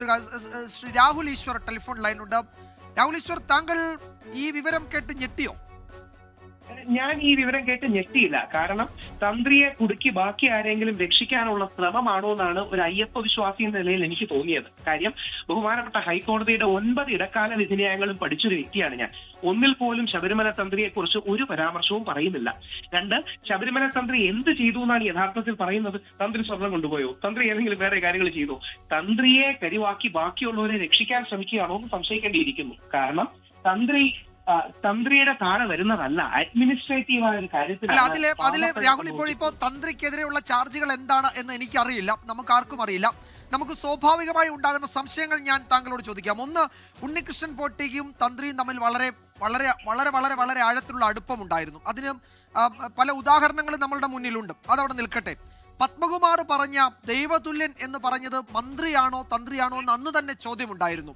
Shri Rahul Easwar telephone ലൈനുണ്ട്. Rahul Easwar, താങ്കൾ ഈ വിവരം കേട്ട് ഞെട്ടിയോ? ഞാൻ ഈ വിവരം കേട്ട് ഞെട്ടിയില്ല. കാരണം തന്ത്രിയെ കുടുക്കി ബാക്കി ആരെങ്കിലും രക്ഷിക്കാനുള്ള ശ്രമമാണോ എന്നാണ് ഒരു അയ്യപ്പ വിശ്വാസി എന്ന നിലയിൽ എനിക്ക് തോന്നിയത്. കാര്യം ബഹുമാനപ്പെട്ട ഹൈക്കോടതിയുടെ 9 ഇടക്കാല വിധിന്യായങ്ങളും പഠിച്ചൊരു വ്യക്തിയാണ് ഞാൻ. ഒന്നിൽ പോലും ശബരിമല തന്ത്രിയെ കുറിച്ച് ഒരു പരാമർശവും പറയുന്നില്ല. 2, ശബരിമല തന്ത്രി എന്ത് ചെയ്തു എന്നാണ് യഥാർത്ഥത്തിൽ പറയുന്നത്? തന്ത്രി സ്വർണം കൊണ്ടുപോയോ? തന്ത്രി ഏതെങ്കിലും വേറെ കാര്യങ്ങൾ ചെയ്തോ? തന്ത്രിയെ കരിവാക്കി ബാക്കിയുള്ളവരെ രക്ഷിക്കാൻ ശ്രമിക്കുകയാണോ എന്ന് സംശയിക്കേണ്ടിയിരിക്കുന്നു. കാരണം തന്ത്രിയുടെ താഴെ വരുന്നതല്ല, അഡ്മിനിസ്ട്രേറ്റീവായ ഒരു കാര്യത്തിൽ. രാഹുൽ, ഇപ്പോൾ തന്ത്രിക്കെതിരെയുള്ള ചാർജുകൾ എന്താണ് എന്ന് എനിക്കറിയില്ല, നമുക്ക് ആർക്കും അറിയില്ല. നമുക്ക് സ്വാഭാവികമായി ഉണ്ടാകുന്ന സംശയങ്ങൾ ഞാൻ താങ്കളോട് ചോദിക്കാം. ഒന്ന്, ഉണ്ണികൃഷ്ണൻ പോറ്റിയും തന്ത്രിയും തമ്മിൽ വളരെ വളരെ വളരെ വളരെ വളരെ ആഴത്തിലുള്ള അടുപ്പമുണ്ടായിരുന്നു. അതിന് പല ഉദാഹരണങ്ങളും നമ്മളുടെ മുന്നിലുണ്ട്. അതവിടെ നിൽക്കട്ടെ. പത്മകുമാർ പറഞ്ഞ ദൈവതുല്യൻ എന്ന് പറഞ്ഞത് മന്ത്രിയാണോ തന്ത്രിയാണോ എന്ന് അന്ന് തന്നെ ചോദ്യമുണ്ടായിരുന്നു.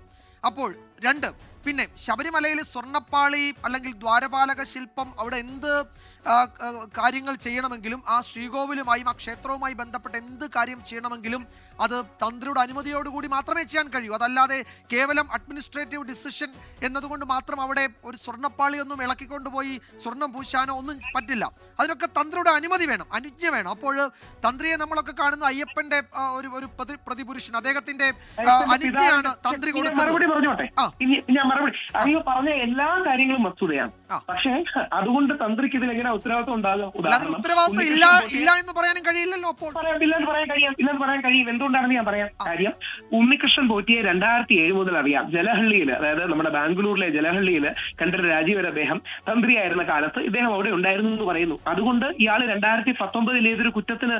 അപ്പോൾ 2, പിന്നെ ശബരിമലയിൽ സ്വർണ്ണപ്പാളി അല്ലെങ്കിൽ ദ്വാരപാലക ശില്പം, അവിടെ എന്ത് കാര്യങ്ങൾ ചെയ്യണമെങ്കിലും ആ ശ്രീകോവിലുമായും ആ ക്ഷേത്രവുമായി ബന്ധപ്പെട്ട എന്ത് കാര്യം ചെയ്യണമെങ്കിലും അത് തന്ത്രിയുടെ അനുമതിയോടുകൂടി മാത്രമേ ചെയ്യാൻ കഴിയൂ. അതല്ലാതെ കേവലം അഡ്മിനിസ്ട്രേറ്റീവ് ഡിസിഷൻ എന്നതുകൊണ്ട് മാത്രം അവിടെ ഒരു സ്വർണ്ണപ്പാളിയൊന്നും ഇളക്കിക്കൊണ്ടുപോയി സ്വർണം പൂശാനോ ഒന്നും പറ്റില്ല. അതിനൊക്കെ തന്ത്രിയുടെ അനുമതി വേണം, അനുജ്ഞ വേണം. അപ്പോൾ തന്ത്രിയെ നമ്മളൊക്കെ കാണുന്ന അയ്യപ്പന്റെ ഒരു പ്രതിപുരുഷൻ, അദ്ദേഹത്തിന്റെ അനുജ്ഞയാണ് തന്ത്രി കൊടുക്കുന്നത്. ഞാൻ മറുപടി അങ്ങ് പറഞ്ഞ എല്ലാ കാര്യങ്ങളും വസ്തുതയാണ്. പക്ഷേ അതുകൊണ്ട് തന്ത്രിക്ക് ഇതിൽ എങ്ങനെ ഉത്തരവാദിത്വം ഉണ്ടാകും? ഉത്തരവാദിത്വം ഇല്ല എന്ന് പറയാനും കഴിയില്ലല്ലോ. അപ്പോൾ ഇല്ലെന്ന് പറയാൻ കഴിയും. എന്തുകൊണ്ടാണെന്ന് ഞാൻ പറയാം. കാര്യം ഉണ്ണികൃഷ്ണൻ പോറ്റിയെ 2007 മുതൽ അറിയാം. ജലഹള്ളിയിൽ, അതായത് നമ്മുടെ ബാംഗ്ലൂരിലെ ജലഹള്ളിയിൽ കണ്ഠര രാജീവർ അദ്ദേഹം തന്ത്രിയായിരുന്ന കാലത്ത് ഇദ്ദേഹം അവിടെ ഉണ്ടായിരുന്നു എന്ന് പറയുന്നു. അതുകൊണ്ട് ഇയാൾ 2019 ഏതൊരു കുറ്റത്തിന്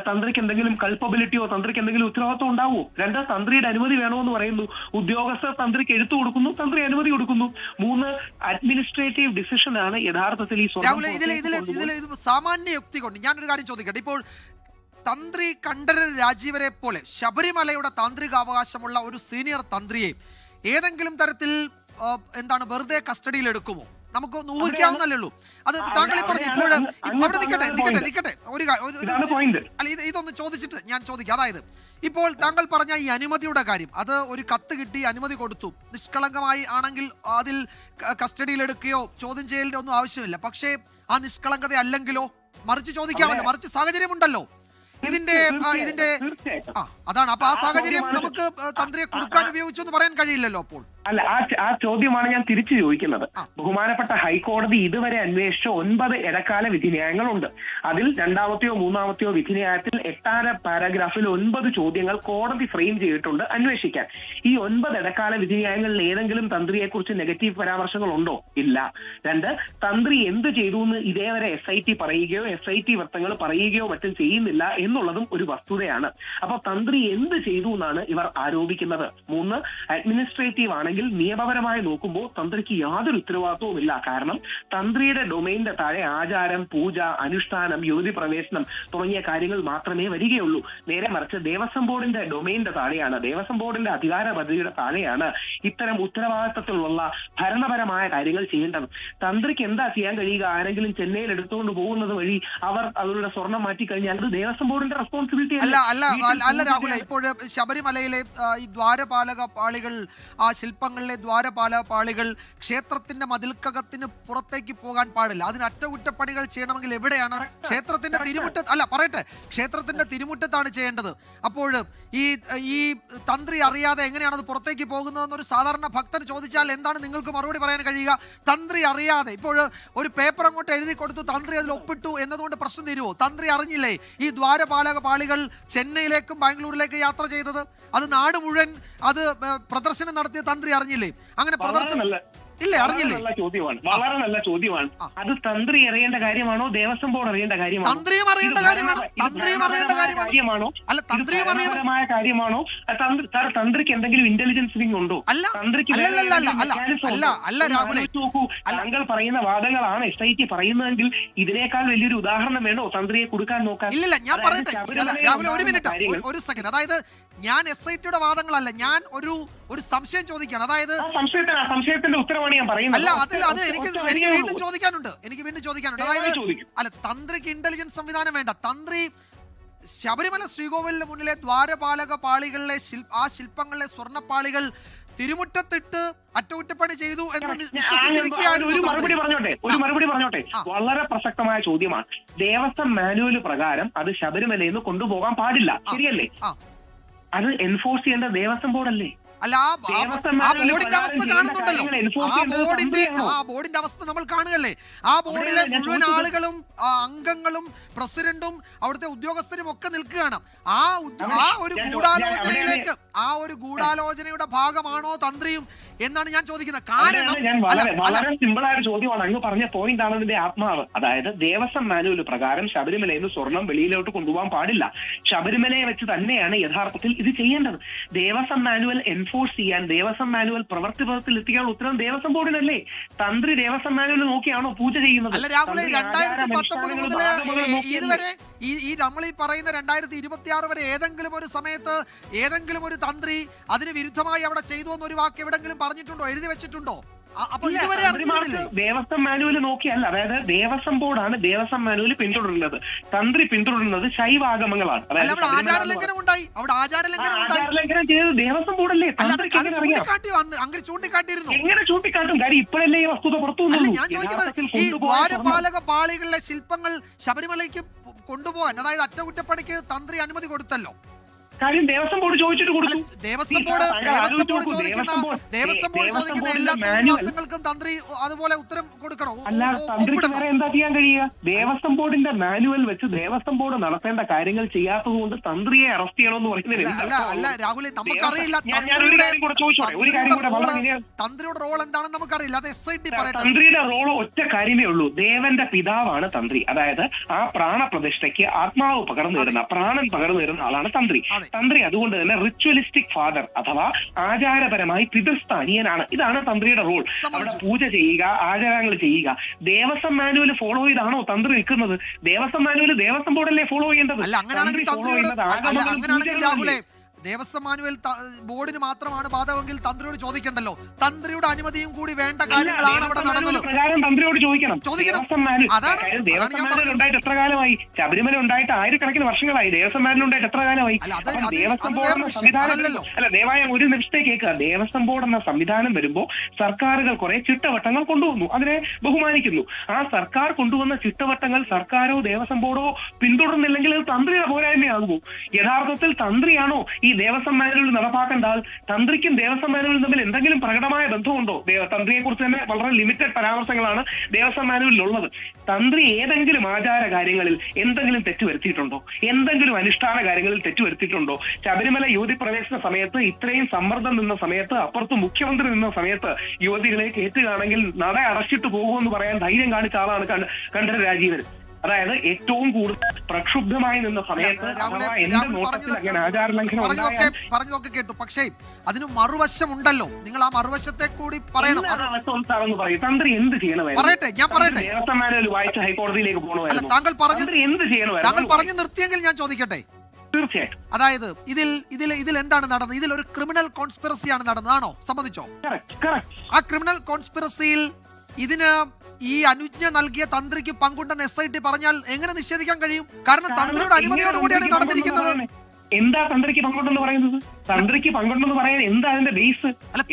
തന്ത്രിക്ക് എന്തെങ്കിലും കൾപ്പബിലിറ്റിയോ തന്ത്രിക്ക് എന്തെങ്കിലും ഉത്തരവാദിത്വം ഉണ്ടാവുമോ? 2, തന്ത്രിയുടെ അനുമതി വേണമെന്ന് പറയുന്നു. ഉദ്യോഗസ്ഥർ തന്ത്രിക്ക് എടുത്തു കൊടുക്കുന്നു, തന്ത്രി അനുമതി കൊടുക്കുന്നു. 3, അഡ്മിനിസ്ട്രേറ്റീവ് ഡിസിഷൻ ആണ് യഥാർത്ഥത്തിൽ ഈ സാമാന്യ യുക്തി കൊണ്ട് ഞാനൊരു കാര്യം ചോദിക്കട്ടെ. ഇപ്പോൾ തന്ത്രി കണ്ഠര രാജീവരെ പോലെ ശബരിമലയുടെ താന്ത്രികാവകാശമുള്ള ഒരു സീനിയർ തന്ത്രിയെ ഏതെങ്കിലും തരത്തിൽ വെറുതെ കസ്റ്റഡിയിൽ എടുക്കുമോ? നമുക്ക് ഊഹിക്കാവുന്നല്ലേ ഉള്ളൂ. അത് താങ്കൾ പറഞ്ഞു. അവിടെ നിൽക്കട്ടെ ഇതൊന്ന് ചോദിച്ചിട്ട് ഞാൻ ചോദിക്കാം. അതായത് ഇപ്പോൾ താങ്കൾ പറഞ്ഞ ഈ അനുമതിയുടെ കാര്യം, അത് ഒരു കത്ത് കിട്ടി, അനുമതി കൊടുത്തു, നിഷ്കളങ്കമായി ആണെങ്കിൽ അതിൽ കസ്റ്റഡിയിലെടുക്കുകയോ ചോദ്യം ചെയ്യലിന്റെ ഒന്നും ആവശ്യമില്ല. പക്ഷേ ആ നിഷ്കളങ്കത അല്ലെങ്കിലോ? മറിച്ച് ചോദിക്കാമല്ലോ, മറിച്ച് സാഹചര്യമുണ്ടല്ലോ ഇതിന്റെ അതാണ്. അപ്പൊ ആ സാഹചര്യം നമുക്ക് തന്ത്രിയെ കൊടുക്കാൻ ഉപയോഗിച്ചു എന്ന് പറയാൻ കഴിയില്ലല്ലോ. അപ്പോൾ അല്ല, ആ ചോദ്യമാണ് ഞാൻ തിരിച്ചു ചോദിക്കുന്നത്. ബഹുമാനപ്പെട്ട ഹൈക്കോടതി ഇതുവരെ അന്വേഷിച്ച 9 ഇടക്കാല വിധിന്യായങ്ങളുണ്ട്. അതിൽ 2ാമത്തെയോ 3ാമത്തെയോ വിധിന്യായത്തിൽ 8ാം പാരഗ്രാഫിൽ 9 ചോദ്യങ്ങൾ കോടതി ഫ്രെയിം ചെയ്തിട്ടുണ്ട് അന്വേഷിക്കാൻ. ഈ 9 ഇടക്കാല വിധിന്യായങ്ങളിൽ ഏതെങ്കിലും തന്ത്രിയെ കുറിച്ച് നെഗറ്റീവ് പരാമർശങ്ങൾ ഉണ്ടോ? ഇല്ല. 2, തന്ത്രി എന്ത് ചെയ്തു എന്ന് ഇതേവരെ SIT പറയുകയോ SIT വൃത്തങ്ങൾ പറയുകയോ മറ്റും ചെയ്യുന്നില്ല എന്നുള്ളതും ഒരു വസ്തുതയാണ്. അപ്പൊ തന്ത്രി എന്ത് ചെയ്തു എന്നാണ് ഇവർ ആരോപിക്കുന്നത്. 3, അഡ്മിനിസ്ട്രേറ്റീവ് ആണെങ്കിൽ നിയമപരമായി നോക്കുമ്പോൾ തന്ത്രിക്ക് യാതൊരു ഉത്തരവാദിത്വവും ഇല്ല. കാരണം തന്ത്രിയുടെ ഡൊമൈനിന്റെ താഴെ ആചാരം, പൂജ, അനുഷ്ഠാനം, യുവതി പ്രവേശനം തുടങ്ങിയ കാര്യങ്ങൾ മാത്രമേ വരികയുള്ളൂ. നേരെ മറിച്ച് ദേവസ്വം ബോർഡിന്റെ ഡൊമൈനിന്റെ താഴെയാണ്, ദേവസ്വം ബോർഡിന്റെ അധികാര പരിധിയുടെ താഴെയാണ് ഇത്തരം ഉത്തരവാദിത്തത്തിലുള്ള ഭരണപരമായ കാര്യങ്ങൾ ചെയ്യേണ്ടത്. തന്ത്രിക്ക് എന്താ ചെയ്യാൻ കഴിയുക? ആരെങ്കിലും ചെന്നൈയിൽ എടുത്തുകൊണ്ട് പോകുന്നത് വഴി അവർ അവരുടെ സ്വർണം മാറ്റിക്കഴിഞ്ഞാൽ അത് ദേവസ്വം ബോർഡിന്റെ റെസ്പോൺസിബിലിറ്റി അല്ല രാഹുൽ. ഇപ്പോൾ ശബരിമലയിലെ ഈ ദ്വാരപാലക പാളികൾ, ആ ശില്പങ്ങളിലെ ദ്വാരപാലക പാളികൾ ക്ഷേത്രത്തിന്റെ മതിൽക്കകത്തിന് പുറത്തേക്ക് പോകാൻ പാടില്ല. അതിന് അറ്റകുറ്റപ്പണികൾ ചെയ്യണമെങ്കിൽ എവിടെയാണ്? ക്ഷേത്രത്തിന്റെ ക്ഷേത്രത്തിന്റെ തിരുമുറ്റത്താണ് ചെയ്യേണ്ടത്. അപ്പോൾ ഈ തന്ത്രി അറിയാതെ എങ്ങനെയാണ് അത് പുറത്തേക്ക് പോകുന്നതെന്ന് ഒരു സാധാരണ ഭക്തൻ ചോദിച്ചാൽ എന്താണ് നിങ്ങൾക്ക് മറുപടി പറയാൻ കഴിയുക? തന്ത്രി അറിയാതെ ഇപ്പോൾ ഒരു പേപ്പർ അങ്ങോട്ട് എഴുതി കൊടുത്തു, തന്ത്രി അതിൽ ഒപ്പിട്ടു എന്നതുകൊണ്ട് പ്രശ്നം തീരുവോ? തന്ത്രി അറിഞ്ഞില്ലേ ഈ ദ്വാരപാലക പാളികൾ ചെന്നൈയിലേക്കും ബാംഗ്ലൂരിലേക്കും യാത്ര ചെയ്തത്? അത് നാട് മുഴുവൻ അത് പ്രദർശനം നടത്തിയ തന്ത്രി അറിഞ്ഞില്ലേ? അങ്ങനെ പ്രദർശനം ഇല്ലേ? അറിഞ്ഞില്ലേ? വളരെ നല്ല ചോദ്യമാണ്. അത് തന്ത്രി അറിയേണ്ട കാര്യമാണോ ദേവസ്വം ബോർഡ് അറിയേണ്ട കാര്യമാണോ? തന്ത്രിയും അറിയേണ്ട കാര്യമാണോ? അല്ല, തന്ത്രിയും ഭരണപരമായ കാര്യമാണോ? തന്ത്രിക്ക് എന്തെങ്കിലും ഇന്റലിജൻസ് വിങ് ഉണ്ടോ? നോക്കൂ, താങ്കൾ പറയുന്ന വാദങ്ങളാണ് SIT പറയുന്നതെങ്കിൽ ഇതിനേക്കാൾ വലിയൊരു ഉദാഹരണം വേണോ തന്ത്രിയെ കൊടുക്കാൻ നോക്കാൻ? ഇല്ല, ഞാൻ പറയട്ടെ ഒരു മിനിറ്റ്, ഒരു സെക്കൻഡ്. അതായത് ഞാൻ SITയുടെ വാദങ്ങളല്ല, ഞാൻ ഒരു സംശയം ചോദിക്കുകയാണ്. അതായത് സംശയത്തിന്റെ ഉത്തരവാണ് ഞാൻ പറയുന്നത്. അല്ല, എനിക്ക് വീണ്ടും ചോദിക്കാനുണ്ട്. അതായത് തന്ത്രിക്ക് ഇന്റലിജൻസ് സംവിധാനം വേണ്ട. തന്ത്രി ശബരിമല ശ്രീകോവിലിന് മുന്നിലെ ദ്വാരപാലക പാളികളിലെ ആ ശില്പങ്ങളിലെ സ്വർണ്ണപ്പാളികൾ തിരുമുറ്റത്തിട്ട് അറ്റകുറ്റപ്പണി ചെയ്തു എന്ന് ഒരു മറുപടി പറഞ്ഞോട്ടെ വളരെ പ്രസക്തമായ ചോദ്യമാണ്. ദേവസ്വം മാനുവൽ പ്രകാരം അത് ശബരിമലയിൽ നിന്ന് കൊണ്ടുപോകാൻ പാടില്ല, ശരിയല്ലേ? അത് എൻഫോഴ്സ് ചെയ്യേണ്ട ദേവസ്വം ബോർഡല്ലേ? അല്ല, ആ ബോർഡിന്റെ അവസ്ഥ കാണുന്നുണ്ടല്ലോ. ആ ബോർഡിന്റെ അവസ്ഥ നമ്മൾ കാണുകയല്ലേ? ആ ബോർഡിലെ മുഴുവൻ ആളുകളും അംഗങ്ങളും പ്രസിഡന്റും അവിടുത്തെ ഉദ്യോഗസ്ഥരും ഒക്കെ നിൽക്കുകയാണ്. ആ ഒരു ഗൂഢാലോചനയിലേക്ക്, ആ ഒരു ഗൂഢാലോചനയുടെ ഭാഗമാണോ തന്ത്രിയും എന്നാണ് ഞാൻ ചോദിക്കുന്നത്. കാരണം വളരെ സിമ്പിളായ ചോദ്യമാണ്. അങ്ങ് പറഞ്ഞ പോയിന്റ് ആണ് ഇതിന്റെ ആത്മാവ്. അതായത് ദേവസ്വം മാനുവൽ പ്രകാരം ശബരിമലയിൽ നിന്ന് സ്വർണം വെളിയിലോട്ട് കൊണ്ടുപോകാൻ പാടില്ല. ശബരിമലയെ വെച്ച് തന്നെയാണ് യഥാർത്ഥത്തിൽ ഇത് ചെയ്യേണ്ടത്. ദേവസ്വം മാനുവൽ എൻഫോഴ്സ് ചെയ്യാൻ, ദേവസ്വം മാനുവൽ പ്രവർത്തിപഥത്തിൽ എത്തിക്കാനുള്ള ഉത്തരവ് ദേവസ്വം ബോർഡിനല്ലേ? തന്ത്രി ദേവസ്വം മാനുവൽ നോക്കിയാണോ പൂജ ചെയ്യുന്നത്? അല്ല രാഹുൽ, 2019 മുതൽ ഇതുവരെ ഈ നമ്മൾ ഈ പറയുന്ന 2026 വരെ ഏതെങ്കിലും ഒരു സമയത്ത് ഏതെങ്കിലും ഒരു തന്ത്രി അതിന് വിരുദ്ധമായി അവിടെ ചെയ്തു എന്നൊരു വാക്ക് എവിടെങ്കിലും പറഞ്ഞിട്ടുണ്ടോ, എഴുതി വെച്ചിട്ടുണ്ടോ? അപ്പോൾ ഇതുവരെ ദേവസ്വം മാനുവൽ നോക്കിയല്ല. അതായത് ദേവസ്വം ബോർഡാണ് ദേവസ്വം മാനുവൽ പിന്തുടരുന്നത്. തന്ത്രി പിന്തുടരുന്നത് ശൈവാഗമങ്ങളാണ്. ആചാരലംഘനം ചെയ്തത് ദേവസ്വം ബോർഡല്ലേ? ചൂണ്ടിക്കാട്ടിയിരുന്നു. എങ്ങനെ ചൂണ്ടിക്കാട്ടും? കാര്യം ഇപ്പോഴല്ലേ ഈ വസ്തുത പുറത്തു വന്നു. ഞാൻ ചോദിക്കുന്നത്, ഈ ദ്വാരപാലക പാളികളിലെ ശില്പങ്ങൾ ശബരിമലയ്ക്ക് കൊണ്ടുപോകാൻ, അതായത് അറ്റകുറ്റപ്പണിക്ക് തന്ത്രി അനുമതി കൊടുത്തല്ലോ. കാര്യം ദേവസ്വം ബോർഡ് ചോദിച്ചിട്ട് കൊടുത്തു. ദേവസ്വം ബോർഡ് ചോദിക്കുന്ന എല്ലാ മാസങ്ങൾക്കും തന്ത്രി അതുപോലെ ഉത്തരം കൊടുക്കണോ? അല്ല, തന്ത്രിക്ക് വേറെ എന്താ ചെയ്യാൻ കഴിയുക? ദേവസ്വം ബോർഡിന്റെ മാനുവൽ വെച്ച് ദേവസ്വം ബോർഡ് നടത്തേണ്ട കാര്യങ്ങൾ ചെയ്യാത്തത് കൊണ്ട് തന്ത്രിയെ അറസ്റ്റ് ചെയ്യണമെന്ന് പറയുന്നത് അല്ല രാഹുൽ, നമുക്കറിയില്ല തന്ത്രിയുടെ റോൾ എന്താണെന്ന് നമുക്കറിയില്ല. അത് SIT പറയട്ടെ. തന്ത്രിയുടെ റോൾ ഒറ്റ കാര്യമേ ഉള്ളൂ. ദേവന്റെ പിതാവാണ് തന്ത്രി. അതായത് ആ പ്രാണപ്രതിഷ്ഠയ്ക്ക് ആത്മാവ് പകർന്നു തരുന്ന, പ്രാണൻ പകർന്നു തരുന്ന ആളാണ് തന്ത്രി. തന്ത്രി അതുകൊണ്ട് തന്നെ റിച്വലിസ്റ്റിക് ഫാദർ അഥവാ ആചാരപരമായി പിതൃസ്ഥാനീയനാണ്. ഇതാണ് തന്ത്രിയുടെ റോൾ. അവിടെ പൂജ ചെയ്യുക, ആചാരങ്ങൾ ചെയ്യുക. ദേവസ്വം മാനുവൽ ഫോളോ ചെയ്താണോ തന്ത്രി നിൽക്കുന്നത്? ദേവസ്വം മാനുവൽ ദേവസ്വം ബോർഡല്ലേ ഫോളോ ചെയ്യേണ്ടത്? ദേവസ്വം മാനുവൽ ബോർഡിന് മാത്രമാണ് ബാധകമെങ്കിൽ തന്ത്രിയോട് ചോദിക്കണ്ടല്ലോ. തന്ത്രിയുടെ അനുമതിയും കൂടി വേണ്ട കാര്യങ്ങളാണ് അവിടെ നടന്നത്. പ്രകാരം തന്ത്രിയോട് ചോദിക്കണം. ദേവസ്വം മാനുവൽ ഉണ്ടായിട്ട് എത്ര കാലമായി? ശബരിമല ഉണ്ടായിട്ട് ആയിരക്കണക്കിന് വർഷങ്ങളായി. ദേവസ്വം മാനുവൽ ഉണ്ടായിട്ട് എത്ര കാലമായി? ദേവസ്വം ബോർഡ് എന്ന സംവിധാനം അല്ല, ദയവായ ഒരു നിമിഷത്തെ കേൾക്കുക. ദേവസ്വം ബോർഡ് എന്ന സംവിധാനം വരുമ്പോൾ സർക്കാരുകൾ കുറെ ചിട്ടവട്ടങ്ങൾ കൊണ്ടുവന്നു. അതിനെ ബഹുമാനിക്കുന്നു. ആ സർക്കാർ കൊണ്ടുവന്ന ചിട്ടവട്ടങ്ങൾ സർക്കാരോ ദേവസ്വം ബോർഡോ പിന്തുടർന്നില്ലെങ്കിൽ അത് തന്ത്രിയുടെ പോരായ്മയാകുമോ? യഥാർത്ഥത്തിൽ തന്ത്രിയാണോ ഈ ദേവസ്വം മാനുവൽ നടപ്പാക്കേണ്ട ആൾ? തന്ത്രിക്കും ദേവസ്വം മാനുവലും തമ്മിൽ എന്തെങ്കിലും പ്രകടമായ ബന്ധമുണ്ടോ? തന്ത്രിയെ കുറിച്ച് തന്നെ വളരെ ലിമിറ്റഡ് പരാമർശങ്ങളാണ് ദേവസ്വം മാനുവലിലുള്ളത്. തന്ത്രി ഏതെങ്കിലും ആചാര കാര്യങ്ങളിൽ എന്തെങ്കിലും തെറ്റുവരുത്തിയിട്ടുണ്ടോ? എന്തെങ്കിലും അനുഷ്ഠാന കാര്യങ്ങളിൽ തെറ്റുവരുത്തിയിട്ടുണ്ടോ? ശബരിമല യുവതി പ്രവേശന സമയത്ത് ഇത്രയും സമ്മർദ്ദം നിന്ന സമയത്ത്, അപ്പുറത്ത് മുഖ്യമന്ത്രി നിന്ന സമയത്ത് യുവതികളെ കയറ്റുകയാണെങ്കിൽ നട അടച്ചിട്ട് പോകുമെന്ന് പറയാൻ ധൈര്യം കാണിച്ച ആളാണ് കണ്ഠരര് രാജീവൻ. അതായത് ഏറ്റവും കൂടുതൽ പ്രക്ഷുബ്ധമായി നിന്ന സമയത്ത് പറഞ്ഞതൊക്കെ കേട്ടു. പക്ഷേ അതിന് മറുവശം ഉണ്ടല്ലോ. നിങ്ങൾ ആ മറുവശത്തെ കൂടി പറയണം. തന്ത്രി എന്ത് ചെയ്യണമായിരുന്നു? പറയട്ടെ, ഞാൻ പറയട്ടെ. ദേവസ്വം മാനുവൽ വായിച്ച് ഹൈക്കോടതിയിലേക്ക് പോകണമായിരുന്നു. താങ്കൾ പറഞ്ഞു നിർത്തിയെങ്കിൽ ഞാൻ ചോദിക്കട്ടെ. തീർച്ചയായിട്ടും. അതായത് ഇതിൽ എന്താണ് നടന്നത്? ഇതിൽ ഒരു ക്രിമിനൽ കോൺസ്പിറസിയാണ് നടന്നതാണോ? സമ്മതിച്ചോ? ആ ക്രിമിനൽ കോൺസ്പിറസിയിൽ ഇതിന് ഈ അനുജ്ഞ നൽകിയ തന്ത്രിക്ക് പങ്കുണ്ടെന്ന് SIT പറഞ്ഞാൽ എങ്ങനെ നിഷേധിക്കാൻ കഴിയും? കാരണം തന്ത്രിയുടെ അനുമതിയോടുകൂടിയാണ് നടന്നിരിക്കുന്നത്. എന്താ തന്ത്രിക്ക് പങ്കുണ്ടെന്ന് പറയുന്നത്? തന്ത്രിക്ക് പങ്കുണ്ടെന്ന് പറയാൻ എന്താ അതിന്റെ ബേസ്? അല്ല,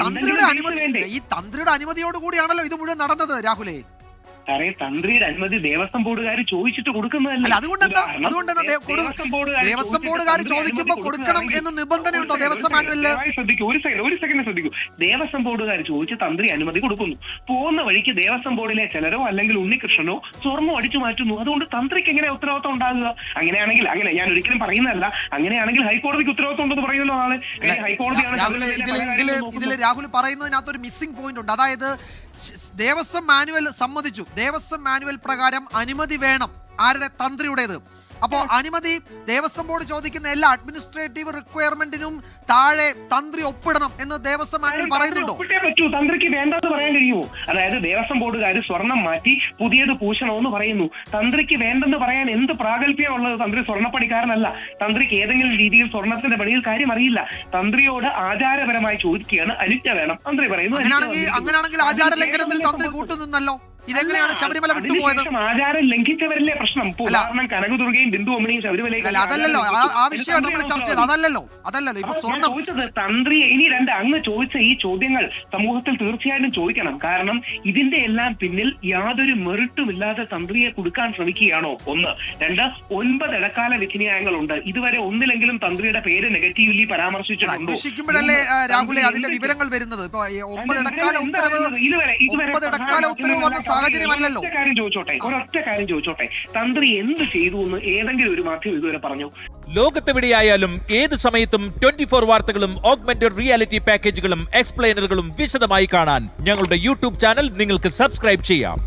തന്ത്രിയുടെ അനുമതിയോടുകൂടിയാണല്ലോ ഇത് മുഴുവൻ നടന്നത് രാഹുലേ. സാറേ, തന്ത്രിയുടെ അനുമതി ദേവസ്വം ബോർഡുകാർ ചോദിച്ചിട്ട് കൊടുക്കുന്നതല്ല. അതുകൊണ്ട് ദേവസ്വം ബോർഡുകാർ ചോദിക്കുമ്പോൾ കൊടുക്കണം എന്ന് നിബന്ധനയുണ്ടോ ദേവസ്വം മാനുവലിൽ? ഒരു സെക്കൻഡ് ശ്രദ്ധിക്കൂ. ദേവസ്വം ബോർഡുകാർ ചോദിച്ച് തന്ത്രി അനുമതി കൊടുക്കുന്നു. പോകുന്ന വഴിക്ക് ദേവസ്വം ബോർഡിലെ ചിലരോ അല്ലെങ്കിൽ ഉണ്ണികൃഷ്ണനോ സ്വർണ്ണം അടിച്ചു മാറ്റുന്നു. അതുകൊണ്ട് തന്ത്രിക്ക് എങ്ങനെ ഉത്തരവാദിത്വം ഉണ്ടാകുക? അങ്ങനെയാണെങ്കിൽ ഞാൻ ഒരിക്കലും പറയുന്നതല്ല. അങ്ങനെയാണെങ്കിൽ ഹൈക്കോടതിക്ക് ഉത്തരവാദിത്വം ഉണ്ടെന്ന് പറയുമല്ലോ ആള്. ഇതിൽ രാഹുൽ പറയുന്നതിനകത്തൊരു മിസ്സിംഗ് പോയിന്റ് ഉണ്ട്. അതായത് ദേവസ്വം മാനുവൽ സമ്മതിച്ചു. ദേവസ്വം മാനുവൽ പ്രകാരം അനുമതി വേണം. ആരുടെ? തന്ത്രിയുടേത്. അപ്പോ അനുമതി ദേവസ്വം ബോർഡ് ചോദിക്കുന്ന എല്ലാ അഡ്മിനിസ്ട്രേറ്റീവ് റിക്വയർമെന്റിനും താഴെ തന്ത്രി ഒപ്പിടണം എന്ന് ദേവസ്വം മാനുവൽ പറയുന്നുണ്ടോ? പറ്റൂ. തന്ത്രിക്ക് വേണ്ടെന്ന് പറയാൻ കഴിയുമോ? അതായത് ദേവസ്വം ബോർഡുകാർ സ്വർണം മാറ്റി പുതിയത് പൂശണമെന്ന് പറയുന്നു. തന്ത്രിക്ക് വേണ്ടെന്ന് പറയാൻ എന്ത് പ്രാഗൽഭ്യമുള്ളത്? തന്ത്രി സ്വർണ്ണപ്പണിക്കാരനല്ല. തന്ത്രിക്ക് ഏതെങ്കിലും രീതിയിൽ സ്വർണത്തിന്റെ പണിയിൽ കാര്യം അറിയില്ല. തന്ത്രിയോട് ആചാരപരമായി ചോദിക്കുകയാണ്, അനുജ്ഞ വേണം. തന്ത്രി പറയുന്നു. അങ്ങനെയാണെങ്കിൽ ആചാര ലംഘനത്തിൽ തന്ത്രി കൂട്ടുനിന്നല്ലോ. ഇതെങ്ങനെയാണ് ശബരിമല വിട്ടുപോയത്? അതിനുശേഷം ആചാരം ലംഘിച്ചവരല്ലേ പ്രശ്നം? ഇപ്പൊ ഉദാഹരണം കനകദുർഗയും ബിന്ദു അമ്മണിയും ശബരിമലയിൽ അതല്ലല്ലോ ആ വിഷയം നമ്മൾ ചർച്ച ചെയ്തത്. അതല്ലല്ലോ ഇപ്പൊ സ്വർണ്ണം ചോദിച്ചത് തന്ത്രി. ഇനി അങ്ങ് ചോദിച്ച ഈ ചോദ്യങ്ങൾ സമൂഹത്തിൽ തീർച്ചയായിട്ടും ചോദിക്കണം. കാരണം ഇതിന്റെ എല്ലാം പിന്നിൽ യാതൊരു മെറിറ്റും ഇല്ലാതെ തന്ത്രിയെ കൊടുക്കാൻ ശ്രമിക്കുകയാണോ? ഒന്ന്. രണ്ട്, 9 ഇടക്കാല വിധിന്യായങ്ങളുണ്ട്. ഇതുവരെ ഒന്നിലെങ്കിലും തന്ത്രിയുടെ പേര് നെഗറ്റീവ്ലി പരാമർശിച്ചിട്ടുണ്ടോ? അന്വേഷിക്കുമ്പോഴല്ലേ രാഹുലെ അതിന്റെ വിവരങ്ങൾ വരുന്നത്? ഇപ്പൊ 9 ഇടക്കാല ഉത്തരവ് വന്ന സാഹചര്യമല്ലല്ലോ. ഒരൊറ്റ കാര്യം ചോദിച്ചോട്ടെ, തന്ത്രി എന്ത് ചെയ്തു എന്ന് ഏതെങ്കിലും ഒരു മാധ്യമം ഇതുവരെ പറഞ്ഞു? ലോകത്തെവിടെയായാലും ഏത് സമയത്തും 24 വാർത്തകളും ഓഗ്മെന്റഡ് റിയാലിറ്റി പാക്കേജുകളും എക്സ്പ്ലെയിനറുകളും വിശദമായി കാണാൻ ഞങ്ങളുടെ യൂട്യൂബ് ചാനൽ നിങ്ങൾക്ക് സബ്സ്ക്രൈബ് ചെയ്യാം.